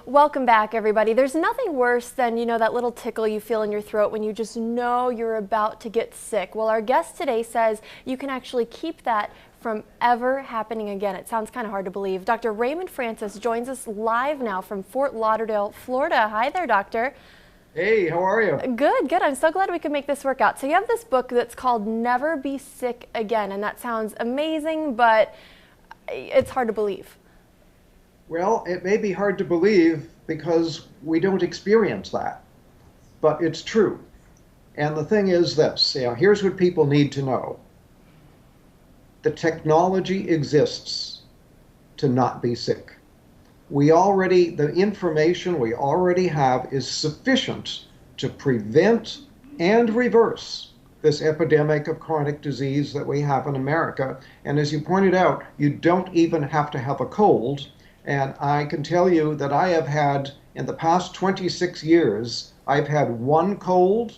Welcome back, everybody. There's nothing worse than, that little tickle you feel in your throat when you just know you're about to get sick. Well, our guest today says you can actually keep that from ever happening again. It sounds kind of hard to believe. Dr. Raymond Francis joins us live now from Fort Lauderdale, Florida. Hi there, doctor. Hey, how are you? Good, good. I'm so glad we could make this work out. So you have this book that's called Never Be Sick Again, and that sounds amazing, but it's hard to believe. Well, it may be hard to believe because we don't experience that, but it's true. And the thing is this, here's what people need to know. The technology exists to not be sick. The information we already have is sufficient to prevent and reverse this epidemic of chronic disease that we have in America. And as you pointed out, you don't even have to have a cold. And I can tell you that I have had, in the past 26 years, I've had one cold,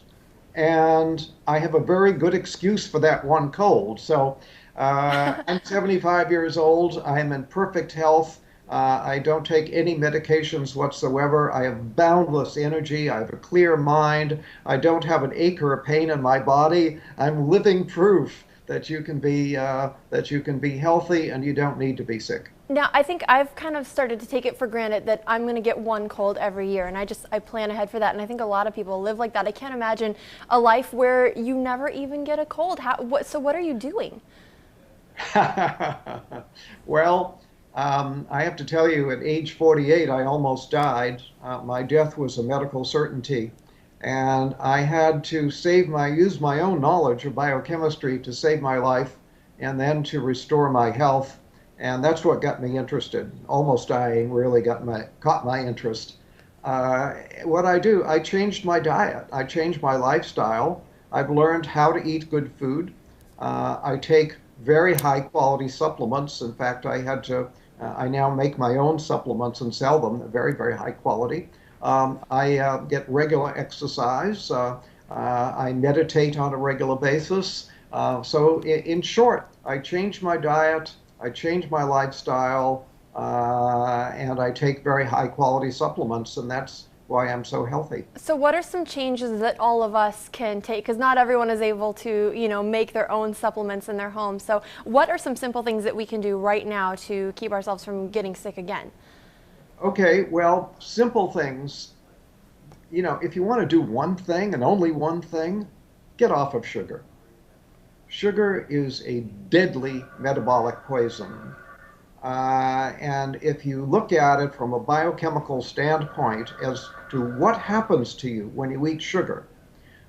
and I have a very good excuse for that one cold. So I'm 75 years old. I'm in perfect health. I don't take any medications whatsoever. I have boundless energy. I have a clear mind. I don't have an ache or a pain in my body. I'm living proof that you can be healthy and you don't need to be sick. Now, I think I've kind of started to take it for granted that I'm going to get one cold every year, and I plan ahead for that, and I think a lot of people live like that. I can't imagine a life where you never even get a cold. So what are you doing? Well, I have to tell you, at age 48, I almost died. My death was a medical certainty, and I had to use my own knowledge of biochemistry to save my life and then to restore my health. And that's what got me interested. Almost dying really caught my interest. What I do, I changed my diet. I changed my lifestyle. I've learned how to eat good food. I take very high quality supplements. In fact, I now make my own supplements and sell them. They're very, very high quality. I get regular exercise. I meditate on a regular basis. So in short, I changed my diet. I change my lifestyle, and I take very high quality supplements, and that's why I'm so healthy. So what are some changes that all of us can take? Because not everyone is able to, make their own supplements in their home. So what are some simple things that we can do right now to keep ourselves from getting sick again? Okay, well, simple things. If you want to do one thing and only one thing, get off of sugar. Sugar is a deadly metabolic poison. And if you look at it from a biochemical standpoint as to what happens to you when you eat sugar,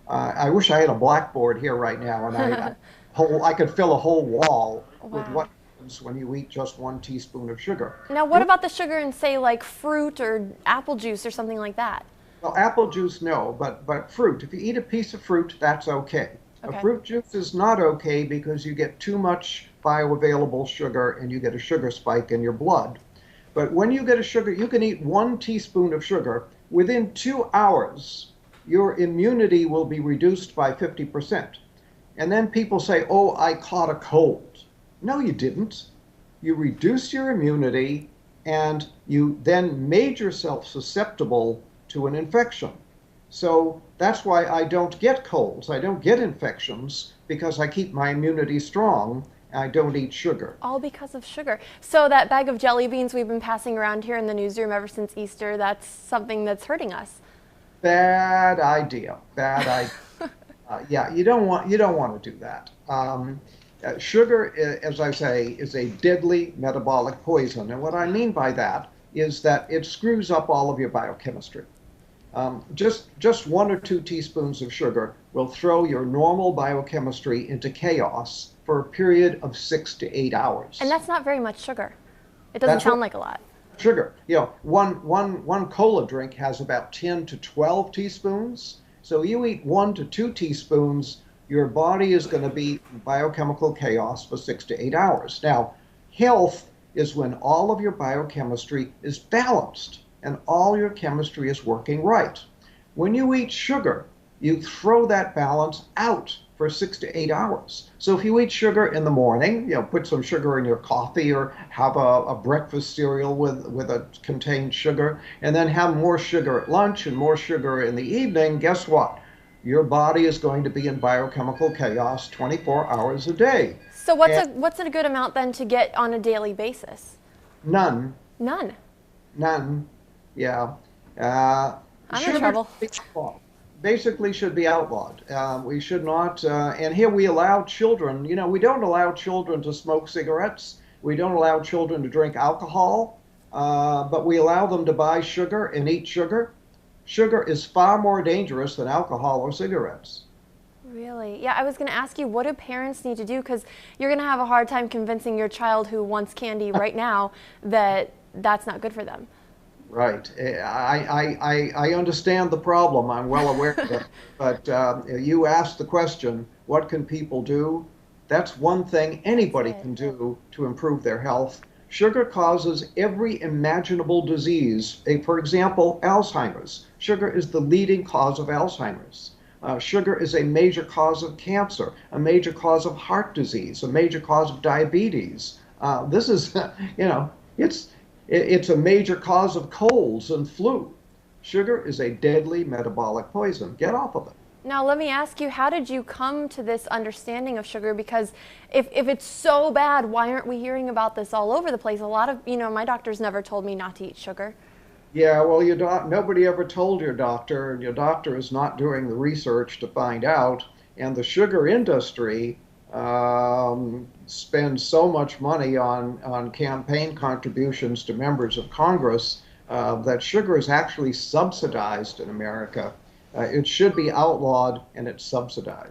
I wish I had a blackboard here right now and I could fill a whole wall with what happens when you eat just 1 teaspoon of sugar. Now, what about the sugar in, say, like fruit or apple juice or something like that? Well, apple juice, no, but fruit. If you eat a piece of fruit, that's okay. Okay. A fruit juice is not okay because you get too much bioavailable sugar and you get a sugar spike in your blood. But when you get a sugar, you can eat 1 teaspoon of sugar. Within 2 hours, your immunity will be reduced by 50%. And then people say, oh, I caught a cold. No, you didn't. You reduced your immunity and you then made yourself susceptible to an infection. So that's why I don't get colds. I don't get infections because I keep my immunity strong. I don't eat sugar. All because of sugar. So that bag of jelly beans we've been passing around here in the newsroom ever since Easter, that's something that's hurting us. Bad idea. Bad idea. Yeah, you don't want to do that. Sugar, as I say, is a deadly metabolic poison. And what I mean by that is that it screws up all of your biochemistry. Just 1 or 2 teaspoons of sugar will throw your normal biochemistry into chaos for a period of 6 to 8 hours. And that's not very much sugar. It doesn't sound like a lot. Sugar. One cola drink has about 10 to 12 teaspoons. So you eat 1 to 2 teaspoons, your body is going to be in biochemical chaos for 6 to 8 hours. Now, health is when all of your biochemistry is balanced and all your chemistry is working right. When you eat sugar, you throw that balance out for 6 to 8 hours. So if you eat sugar in the morning, put some sugar in your coffee or have a breakfast cereal with a contained sugar, and then have more sugar at lunch and more sugar in the evening, guess what? Your body is going to be in biochemical chaos 24 hours a day. So what's And a good amount then to get on a daily basis? none, None. none, yeah. Uh, I'm in Sugar trouble. should be outlawed. Basically should be outlawed. We should not, and here we allow children, we don't allow children to smoke cigarettes. We don't allow children to drink alcohol, but we allow them to buy sugar and eat sugar. Sugar is far more dangerous than alcohol or cigarettes. Really? Yeah, I was going to ask you, what do parents need to do? Because you're going to have a hard time convincing your child who wants candy right now that that's not good for them. Right. I understand the problem. I'm well aware of it. But you asked the question, what can people do? That's one thing anybody can do to improve their health. Sugar causes every imaginable disease. For example, Alzheimer's. Sugar is the leading cause of Alzheimer's. Sugar is a major cause of cancer, a major cause of heart disease, a major cause of diabetes. This is, it's a major cause of colds and flu. Sugar is a deadly metabolic poison. Get off of it. Now, let me ask you, how did you come to this understanding of sugar? Because if it's so bad, why aren't we hearing about this all over the place? A lot of, my doctors never told me not to eat sugar. Yeah, well, nobody ever told your doctor, and your doctor is not doing the research to find out. And the sugar industry spends so much money on campaign contributions to members of Congress that sugar is actually subsidized in America. It should be outlawed, and it's subsidized.